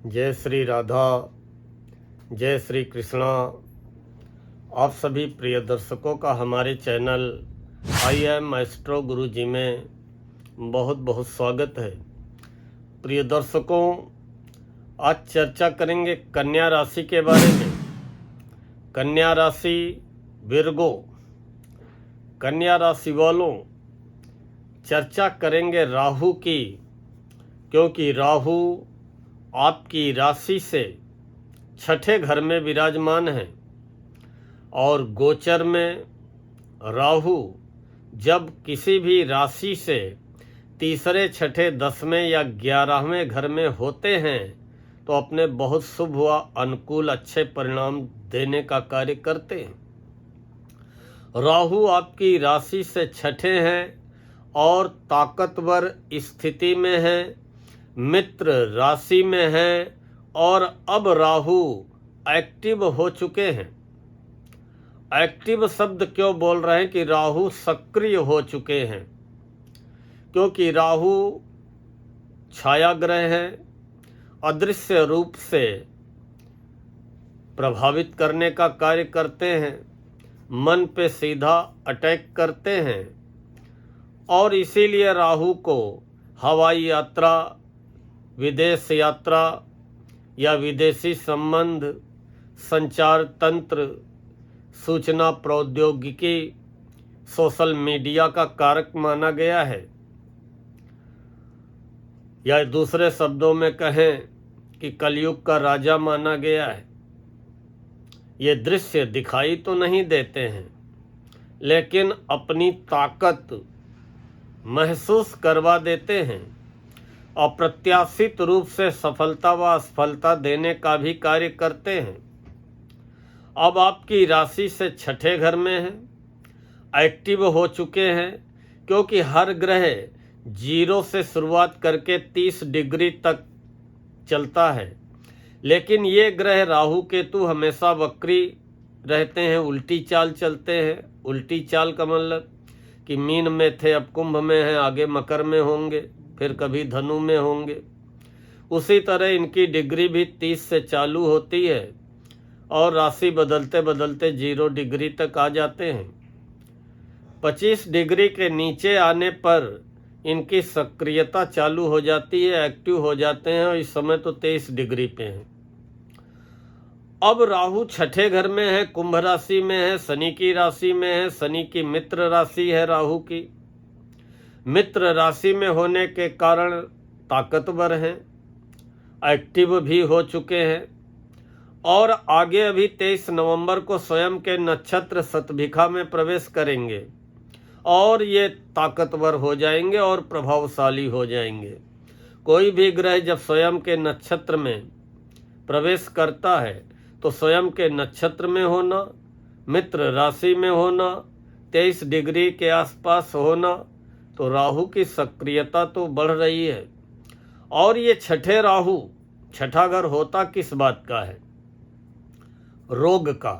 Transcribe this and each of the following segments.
जय श्री राधा, जय श्री कृष्णा। आप सभी प्रिय दर्शकों का हमारे चैनल आई एम एस्ट्रो गुरु जी में बहुत बहुत स्वागत है। प्रिय दर्शकों, आज चर्चा करेंगे कन्या राशि के बारे में। कन्या राशि विर्गो, कन्या राशि वालों, चर्चा करेंगे राहु की, क्योंकि राहु आपकी राशि से छठे घर में विराजमान है और गोचर में राहु जब किसी भी राशि से तीसरे, छठे, 10वें या 11वें घर में होते हैं तो अपने बहुत शुभ व अनुकूल अच्छे परिणाम देने का कार्य करते हैं। राहु आपकी राशि से छठे हैं और ताकतवर स्थिति में है, मित्र राशि में है और अब राहु एक्टिव हो चुके हैं। एक्टिव शब्द क्यों बोल रहे हैं कि राहु सक्रिय हो चुके हैं, क्योंकि राहु छाया ग्रह है, अदृश्य रूप से प्रभावित करने का कार्य करते हैं, मन पे सीधा अटैक करते हैं और इसीलिए राहु को हवाई यात्रा, विदेश यात्रा या विदेशी संबंध, संचार तंत्र, सूचना प्रौद्योगिकी, सोशल मीडिया का कारक माना गया है। या दूसरे शब्दों में कहें कि कलयुग का राजा माना गया है। ये दृश्य दिखाई तो नहीं देते हैं, लेकिन अपनी ताकत महसूस करवा देते हैं। अप्रत्याशित रूप से सफलता व असफलता देने का भी कार्य करते हैं। अब आपकी राशि से छठे घर में है, एक्टिव हो चुके हैं, क्योंकि हर ग्रह 0 से शुरुआत करके 30 डिग्री तक चलता है, लेकिन ये ग्रह राहु केतु हमेशा वक्री रहते हैं, उल्टी चाल चलते हैं। उल्टी चाल का मतलब कि मीन में थे अब कुंभ में हैं, आगे मकर में होंगे, फिर कभी धनु में होंगे। उसी तरह इनकी डिग्री भी 30 से चालू होती है और राशि बदलते बदलते 0 डिग्री तक आ जाते हैं। 25 डिग्री के नीचे आने पर इनकी सक्रियता चालू हो जाती है, एक्टिव हो जाते हैं और इस समय तो 23 डिग्री पे हैं। अब राहु छठे घर में है, कुंभ राशि में है, शनि की राशि में है। शनि की मित्र राशि है राहु की। मित्र राशि में होने के कारण ताकतवर हैं, एक्टिव भी हो चुके हैं और आगे अभी 23 नवंबर को स्वयं के नक्षत्र शतभिखा में प्रवेश करेंगे और ये ताकतवर हो जाएंगे और प्रभावशाली हो जाएंगे। कोई भी ग्रह जब स्वयं के नक्षत्र में प्रवेश करता है तो स्वयं के नक्षत्र में होना, मित्र राशि में होना, 23 डिग्री के आसपास होना, तो राहु की सक्रियता तो बढ़ रही है। और ये छठे राहु, छठा घर होता किस बात का है? रोग का।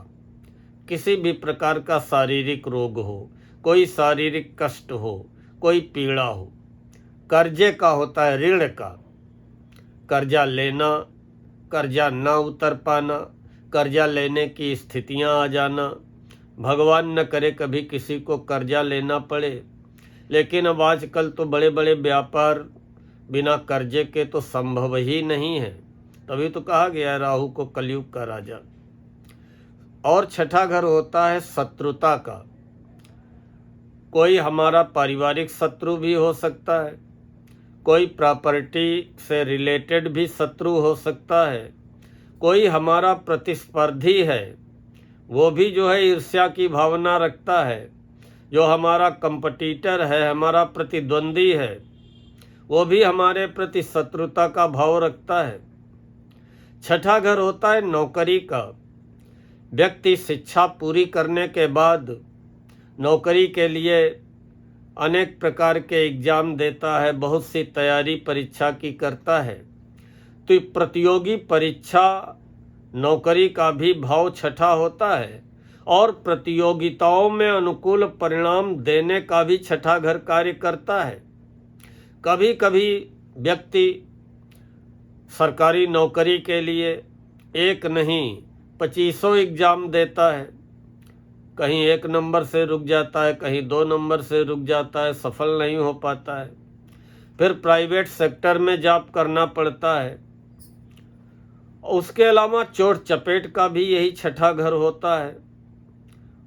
किसी भी प्रकार का शारीरिक रोग हो, कोई शारीरिक कष्ट हो, कोई पीड़ा हो, कर्जे का होता है, ऋण का, कर्जा लेना, कर्जा ना उतर पाना, कर्जा लेने की स्थितियां आ जाना। भगवान न करे कभी किसी को कर्जा लेना पड़े, लेकिन अब आजकल तो बड़े बड़े व्यापार बिना कर्जे के तो संभव ही नहीं है। तभी तो कहा गया है राहु को कलयुग का राजा। और छठा घर होता है शत्रुता का। कोई हमारा पारिवारिक शत्रु भी हो सकता है, कोई प्रॉपर्टी से रिलेटेड भी शत्रु हो सकता है, कोई हमारा प्रतिस्पर्धी है, वो भी जो है ईर्ष्या की भावना रखता है। जो हमारा कंपटीटर है, हमारा प्रतिद्वंदी है, वो भी हमारे प्रति शत्रुता का भाव रखता है। छठा घर होता है नौकरी का। व्यक्ति शिक्षा पूरी करने के बाद नौकरी के लिए अनेक प्रकार के एग्जाम देता है, बहुत सी तैयारी परीक्षा की करता है। तो प्रतियोगी परीक्षा, नौकरी का भी भाव छठा होता है और प्रतियोगिताओं में अनुकूल परिणाम देने का भी छठा घर कार्य करता है। कभी कभी व्यक्ति सरकारी नौकरी के लिए एक नहीं 2500 एग्ज़ाम देता है, कहीं 1 नंबर से रुक जाता है, कहीं 2 नंबर से रुक जाता है, सफल नहीं हो पाता है। फिर प्राइवेट सेक्टर में जॉब करना पड़ता है। उसके अलावा चोट चपेट का भी यही छठा घर होता है,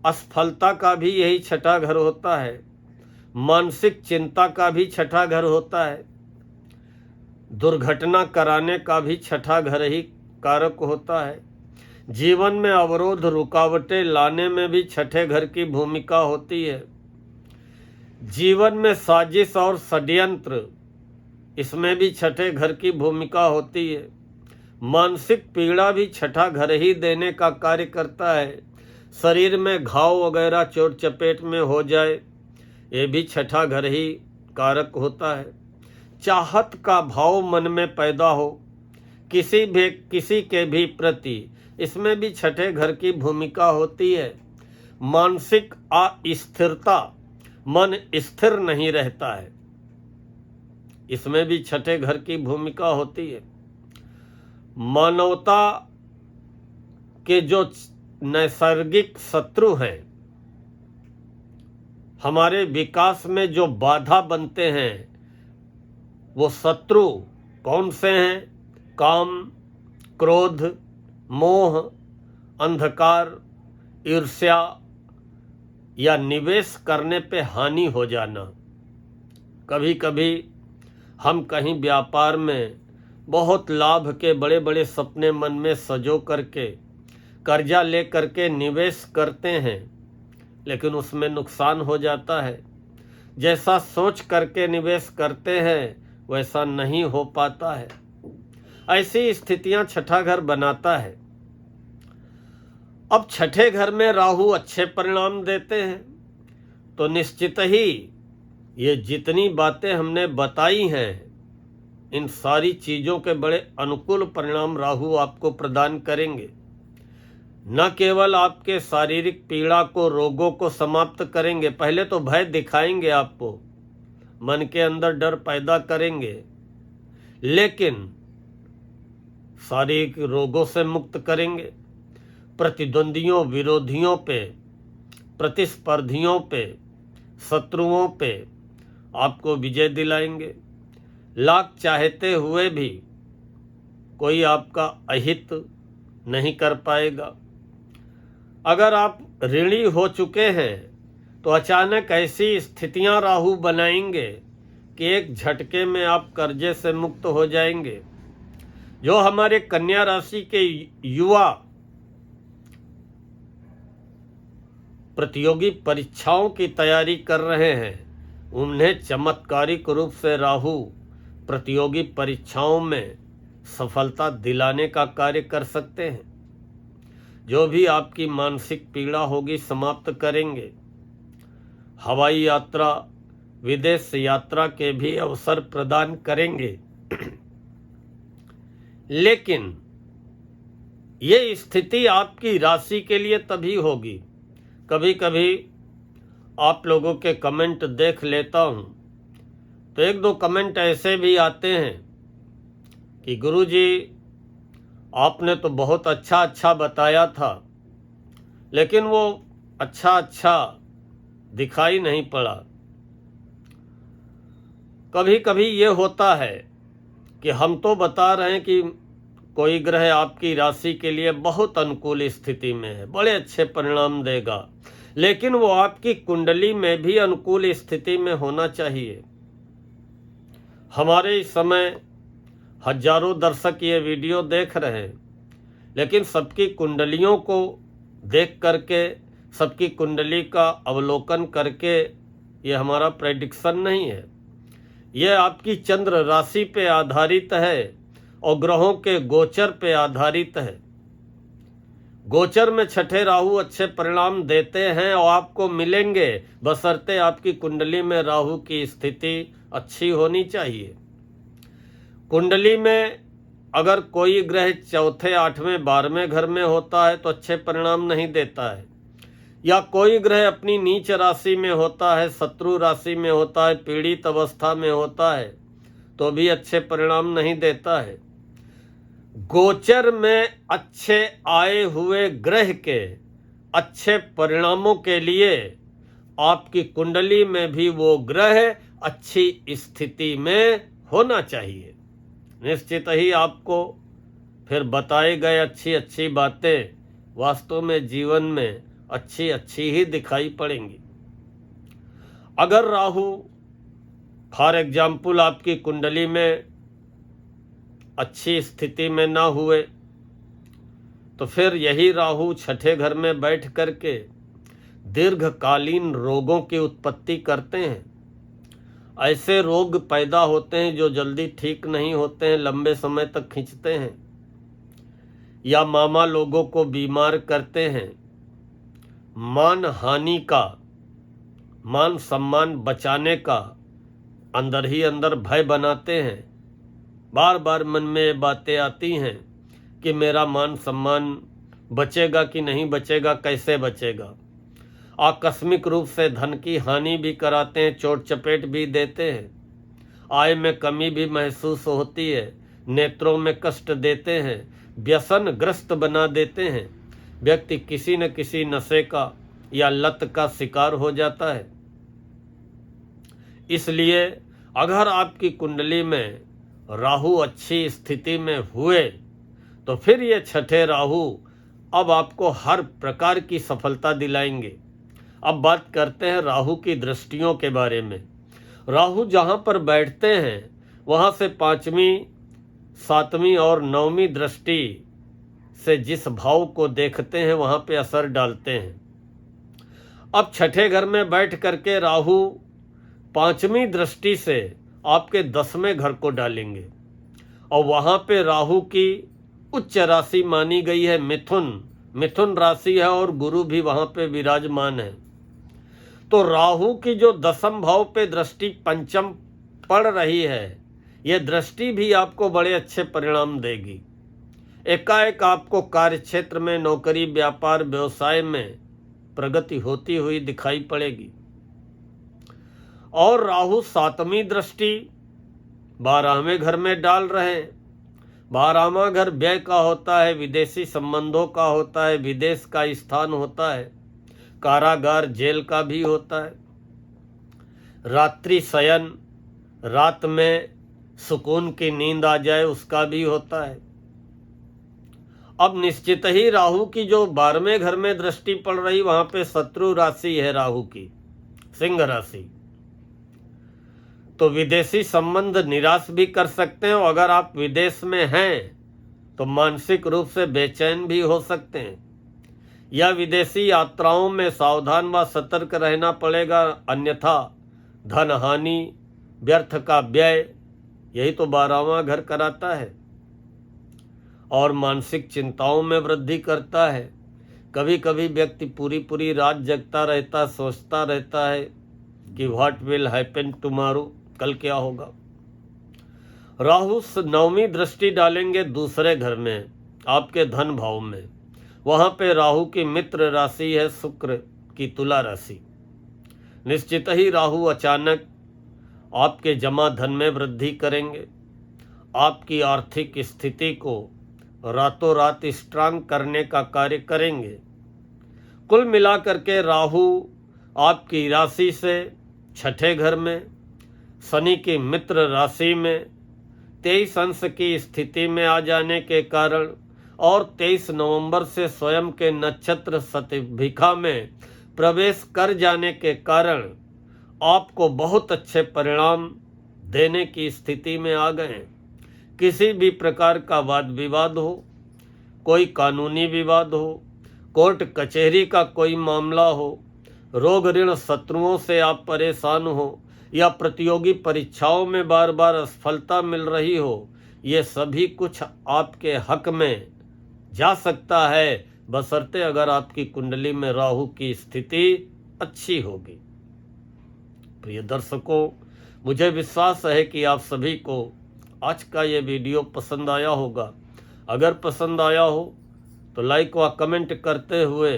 असफलता का भी यही छठा घर होता है, मानसिक चिंता का भी छठा घर होता है, दुर्घटना कराने का भी छठा घर ही कारक होता है, जीवन में अवरोध रुकावटें लाने में भी छठे घर की भूमिका होती है, जीवन में साजिश और षड्यंत्र इसमें भी छठे घर की भूमिका होती है, मानसिक पीड़ा भी छठा घर ही देने का कार्य करता है, शरीर में घाव वगैरह चोट चपेट में हो जाए ये भी छठा घर ही कारक होता है, चाहत का भाव मन में पैदा हो किसी के भी प्रति इसमें भी छठे घर की भूमिका होती है, मानसिक अस्थिरता मन स्थिर नहीं रहता है इसमें भी छठे घर की भूमिका होती है, मानवता के जो नैसर्गिक शत्रु हैं, हमारे विकास में जो बाधा बनते हैं वो शत्रु कौन से हैं? काम, क्रोध, मोह, अंधकार, ईर्ष्या या निवेश करने पे हानि हो जाना। कभी कभी हम कहीं व्यापार में बहुत लाभ के बड़े बड़े सपने मन में सजो करके कर्जा ले करके निवेश करते हैं, लेकिन उसमें नुकसान हो जाता है। जैसा सोच करके निवेश करते हैं वैसा नहीं हो पाता है। ऐसी स्थितियां छठा घर बनाता है। अब छठे घर में राहु अच्छे परिणाम देते हैं तो निश्चित ही ये जितनी बातें हमने बताई हैं इन सारी चीज़ों के बड़े अनुकूल परिणाम राहु आपको प्रदान करेंगे। न केवल आपके शारीरिक पीड़ा को, रोगों को समाप्त करेंगे, पहले तो भय दिखाएंगे आपको, मन के अंदर डर पैदा करेंगे, लेकिन शारीरिक रोगों से मुक्त करेंगे, प्रतिद्वंदियों, विरोधियों पे, प्रतिस्पर्धियों पे, शत्रुओं पे आपको विजय दिलाएंगे। लाख चाहते हुए भी कोई आपका अहित नहीं कर पाएगा। अगर आप ऋणी हो चुके हैं तो अचानक ऐसी स्थितियां राहु बनाएंगे कि एक झटके में आप कर्जे से मुक्त हो जाएंगे। जो हमारे कन्या राशि के युवा प्रतियोगी परीक्षाओं की तैयारी कर रहे हैं उन्हें चमत्कारिक रूप से राहु प्रतियोगी परीक्षाओं में सफलता दिलाने का कार्य कर सकते हैं। जो भी आपकी मानसिक पीड़ा होगी समाप्त करेंगे। हवाई यात्रा, विदेश यात्रा के भी अवसर प्रदान करेंगे। लेकिन ये स्थिति आपकी राशि के लिए तभी होगी। कभी कभी आप लोगों के कमेंट देख लेता हूँ तो 1-2 कमेंट ऐसे भी आते हैं कि गुरुजी आपने तो बहुत अच्छा बताया था, लेकिन वो अच्छा दिखाई नहीं पड़ा। कभी कभी ये होता है कि हम तो बता रहे हैं कि कोई ग्रह आपकी राशि के लिए बहुत अनुकूल स्थिति में है, बड़े अच्छे परिणाम देगा, लेकिन वो आपकी कुंडली में भी अनुकूल स्थिति में होना चाहिए। हमारे इस समय हजारों दर्शक ये वीडियो देख रहे हैं, लेकिन सबकी कुंडलियों को देख करके, सबकी कुंडली का अवलोकन करके ये हमारा प्रेडिक्शन नहीं है। यह आपकी चंद्र राशि पे आधारित है और ग्रहों के गोचर पे आधारित है। गोचर में छठे राहु अच्छे परिणाम देते हैं और आपको मिलेंगे, बशर्ते आपकी कुंडली में राहु की स्थिति अच्छी होनी चाहिए। कुंडली में अगर कोई ग्रह चौथे, 8वें, 12वें घर में होता है तो अच्छे परिणाम नहीं देता है, या कोई ग्रह अपनी नीच राशि में होता है, शत्रु राशि में होता है, पीड़ित अवस्था में होता है तो भी अच्छे परिणाम नहीं देता है। गोचर में अच्छे आए हुए ग्रह के अच्छे परिणामों के लिए आपकी कुंडली में भी वो ग्रह अच्छी स्थिति में होना चाहिए। निश्चित ही आपको फिर बताई गए अच्छी अच्छी बातें वास्तव में जीवन में अच्छी अच्छी ही दिखाई पड़ेंगी। अगर राहु फॉर एग्जाम्पल आपकी कुंडली में अच्छी स्थिति में ना हुए तो फिर यही राहु छठे घर में बैठ करके दीर्घकालीन रोगों की उत्पत्ति करते हैं। ऐसे रोग पैदा होते हैं जो जल्दी ठीक नहीं होते हैं, लंबे समय तक खींचते हैं या मामा लोगों को बीमार करते हैं। मान हानि का, मान सम्मान बचाने का अंदर ही अंदर भय बनाते हैं। बार बार मन में ये बातें आती हैं कि मेरा मान सम्मान बचेगा कि नहीं बचेगा, कैसे बचेगा। आकस्मिक रूप से धन की हानि भी कराते हैं, चोट चपेट भी देते हैं, आय में कमी भी महसूस होती है, नेत्रों में कष्ट देते हैं, व्यसन ग्रस्त बना देते हैं। व्यक्ति किसी न किसी नशे का या लत का शिकार हो जाता है। इसलिए अगर आपकी कुंडली में राहु अच्छी स्थिति में हुए तो फिर ये छठे राहु अब आपको हर प्रकार की सफलता दिलाएंगे। अब बात करते हैं राहु की दृष्टियों के बारे में। राहु जहाँ पर बैठते हैं वहाँ से 5वीं, 7वीं और 9वीं दृष्टि से जिस भाव को देखते हैं वहाँ पे असर डालते हैं। अब छठे घर में बैठ करके राहु 5वीं दृष्टि से आपके 10वें घर को डालेंगे और वहाँ पे राहु की उच्च राशि मानी गई है मिथुन। मिथुन राशि है और गुरु भी वहाँ पे विराजमान है। तो राहु की जो 10वें भाव पे दृष्टि पंचम पड़ रही है, यह दृष्टि भी आपको बड़े अच्छे परिणाम देगी। एकाएक आपको कार्य क्षेत्र में, नौकरी, व्यापार, व्यवसाय में प्रगति होती हुई दिखाई पड़ेगी। और राहु 7वीं दृष्टि 12वें घर में डाल रहे हैं। 12वां घर व्यय का होता है, विदेशी संबंधों का होता है, विदेश का स्थान होता है, कारागार जेल का भी होता है, रात्रि शयन, रात में सुकून की नींद आ जाए उसका भी होता है। अब निश्चित ही राहु की जो 12वें घर में दृष्टि पड़ रही वहां पे शत्रु राशि है राहु की, सिंह राशि। तो विदेशी संबंध निराश भी कर सकते हैं और अगर आप विदेश में हैं तो मानसिक रूप से बेचैन भी हो सकते हैं या विदेशी यात्राओं में सावधान व सतर्क रहना पड़ेगा, अन्यथा धन हानि, व्यर्थ का व्यय, यही तो 12वां घर कराता है और मानसिक चिंताओं में वृद्धि करता है। कभी कभी व्यक्ति पूरी रात जगता रहता, सोचता रहता है कि व्हाट विल हैपन टुमारो, कल क्या होगा। राहु 9वीं दृष्टि डालेंगे दूसरे घर में, आपके धन भाव में। वहाँ पे राहु की मित्र राशि है शुक्र की तुला राशि। निश्चित ही राहु अचानक आपके जमा धन में वृद्धि करेंगे, आपकी आर्थिक स्थिति को रातों रात स्ट्रांग करने का कार्य करेंगे। कुल मिलाकर के राहु आपकी राशि से छठे घर में, शनि की मित्र राशि में 23 अंश की स्थिति में आ जाने के कारण और 23 नवंबर से स्वयं के नक्षत्र शतभिखा में प्रवेश कर जाने के कारण आपको बहुत अच्छे परिणाम देने की स्थिति में आ गए हैं। किसी भी प्रकार का वाद विवाद हो, कोई कानूनी विवाद हो, कोर्ट कचहरी का कोई मामला हो, रोग ऋण शत्रुओं से आप परेशान हो या प्रतियोगी परीक्षाओं में बार बार असफलता मिल रही हो, ये सभी कुछ आपके हक में जा सकता है, बशर्ते अगर आपकी कुंडली में राहु की स्थिति अच्छी होगी। प्रिय दर्शकों, मुझे विश्वास है कि आप सभी को आज का ये वीडियो पसंद आया होगा। अगर पसंद आया हो तो लाइक व कमेंट करते हुए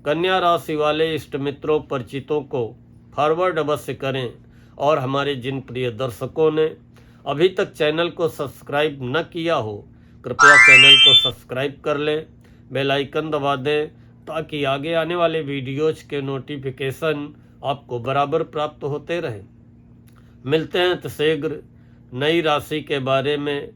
कन्या राशि वाले इष्ट मित्रों, परिचितों को फॉरवर्ड अवश्य करें। और हमारे जिन प्रिय दर्शकों ने अभी तक चैनल को सब्सक्राइब न किया हो, कृपया चैनल को सब्सक्राइब कर लें, बेल आइकन दबा दें ताकि आगे आने वाले वीडियोज के नोटिफिकेशन आपको बराबर प्राप्त होते रहें। मिलते हैं तो शीघ्र नई राशि के बारे में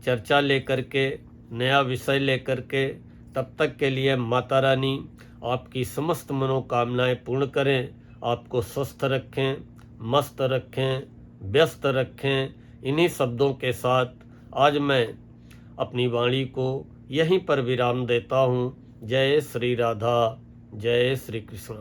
चर्चा लेकर के, नया विषय लेकर के। तब तक के लिए माता रानी आपकी समस्त मनोकामनाएं पूर्ण करें, आपको स्वस्थ रखें, मस्त रखें, व्यस्त रखें। इन्हीं शब्दों के साथ आज मैं अपनी वाणी को यहीं पर विराम देता हूँ। जय श्री राधा, जय श्री कृष्ण।